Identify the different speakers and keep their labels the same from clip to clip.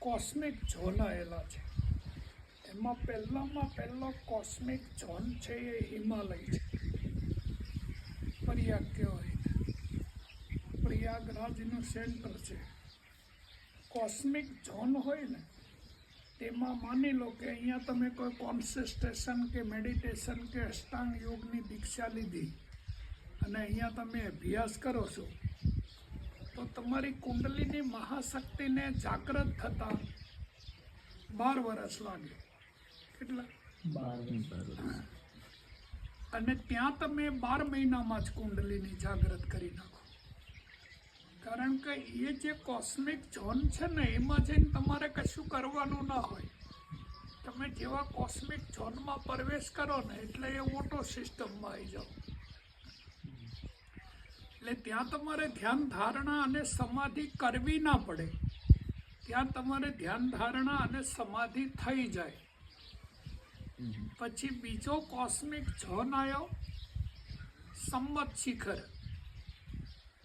Speaker 1: Cosmic zone આવેલા છે. એમાં પહેલો કોસ્મિક ઝોન છે એ હિમાલય છે. પ્રયાગ કહેવાય, પ્રયાગરાજનું સેન્ટર છે. કોસ્મિક ઝોન હોય ને તેમાં માની લો કે અહીંયા તમે કોઈ કોન્સન્ટ્રેશન કે મેડિટેશન કે અષ્ટાંગ યોગની દીક્ષા લીધી અને અહીંયા તમે અભ્યાસ કરો છો તો તમારી કુંડલીની મહાશક્તિને જાગૃત થતા 12 વર્ષ લાગે. કેટલા? 12. અને ત્યાં તમે 12 મહિનામાં જ કુંડલીની જાગૃત કરી નાખો. કારણ કે એ જે કોસ્મિક ઝોન છે ને એમાં જઈને તમારે કશું કરવાનું ના હોય. તમે જેવા કોસ્મિક ઝોનમાં પ્રવેશ કરો ને એટલે એ ઓટો સિસ્ટમમાં આવી જાઓ. એટલે ત્યાં તમારે ધ્યાન ધારણા અને સમાધિ કરવી ના પડે. ત્યાં તમારે ધ્યાન ધારણા અને સમાધિ થઈ જાય. પછી બીજો કોસ્મિક ઝોન આવ્યો સંમત શિખર.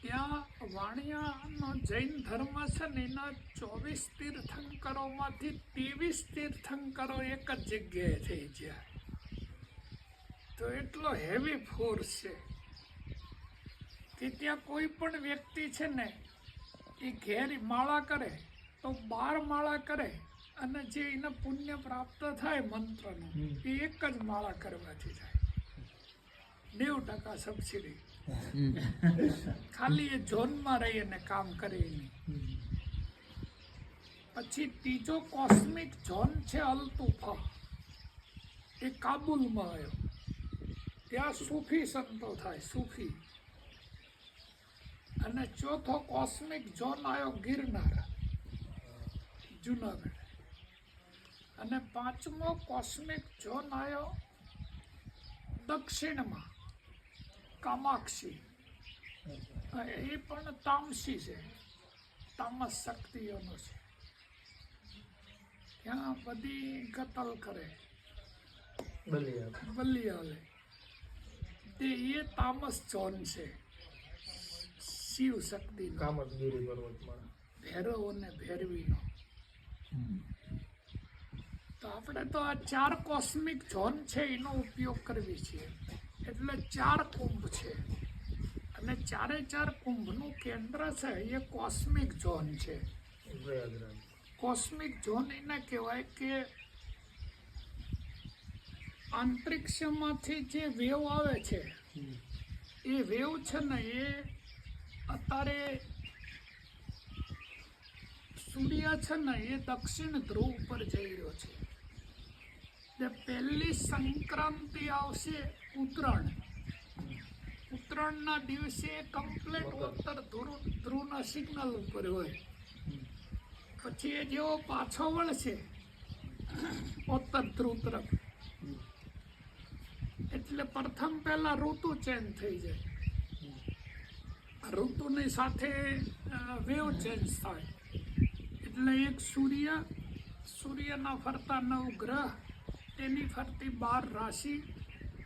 Speaker 1: ત્યાં વાણિયાનો જૈન ધર્મ છે ને એના 24 તીર્થંકરોમાંથી 23 તીર્થંકરો એક જ જગ્યાએ થઈ ગયા. તો એટલો હેવી ફોર્સ છે કે ત્યાં કોઈ પણ વ્યક્તિ છે ને એ ઘેર માળા કરે તો 12 માળા કરે અને જે એને પુણ્ય પ્રાપ્ત થાય મંત્રનું એ એક જ માળા કરવાથી થાય. 90% સબસિડી. ખાલી એ ઝોનમાં રહી અને કામ કરે નહીં. પછી ત્રીજો કોસ્મિક ઝોન છે અલતુફા. એ કાબુલમાં આવ્યો. ત્યાં સૂફી સંતો થાય, સૂફી. અને ચોથો કોસ્મિક ઝોન આવ્યો ગિરનાર, જુનાગઢ. અને પાંચમો કોસ્મિક ઝોન આવ્યો દક્ષિણમાં કામાક્ષી. એ પણ તામસી છે, તામસ શક્તિઓનો છે. ત્યાં બધી કતલ કરે, બલિયાલે. તે એ તામસ ઝોન છે. શિવ શક્તિ
Speaker 2: કામતગીરી પર્વતમાં
Speaker 1: ભૈરવ અને ભૈરવીનો. તો આપણે તો આ 4 કોસ્મિક ઝોન છે એનો ઉપયોગ કરવી છે. એટલે 4 કુંભ છે અને 4 કુંભનું કેન્દ્ર છે એ કોસ્મિક ઝોન છે. કોસ્મિક ઝોન એને કહેવાય કે અંતરિક્ષમાંથી જે વેવ આવે છે એ વેવ છે ને એ અત્યારે સૂર્ય છે ને એ દક્ષિણ ધ્રુવ પર જઈ રહ્યો છે. જે પહેલી સંક્રાંતિ આવશે ઉત્તરાયણના દિવસે કમ્પ્લેટ ઉત્તર ધ્રુવના સિગ્નલ ઉપર હોય. પછી એ જેવો પાછો વળશે ઉત્તર ધ્રુવ તરફ એટલે પ્રથમ પહેલા ઋતુ ચેન્જ થઈ જાય. ઋતુની સાથે વેવ ચેન્જ થાય. એટલે એક સૂર્યના ફરતા 9 ગ્રહ, તેની ફરતી 12 રાશિ,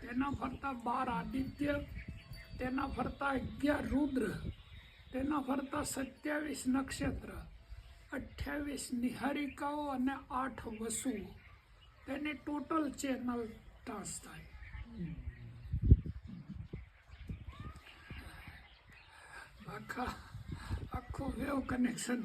Speaker 1: તેના ફરતા 12 આદિત્ય, તેના ફરતા 11 રુદ્ર, તેના ફરતા 27 નક્ષત્ર, 28 નિહારિકાઓ અને 8 વસુઓ. તેની ટોટલ ચેનલ ટાસ થાય. આખું વેવ કનેક્શન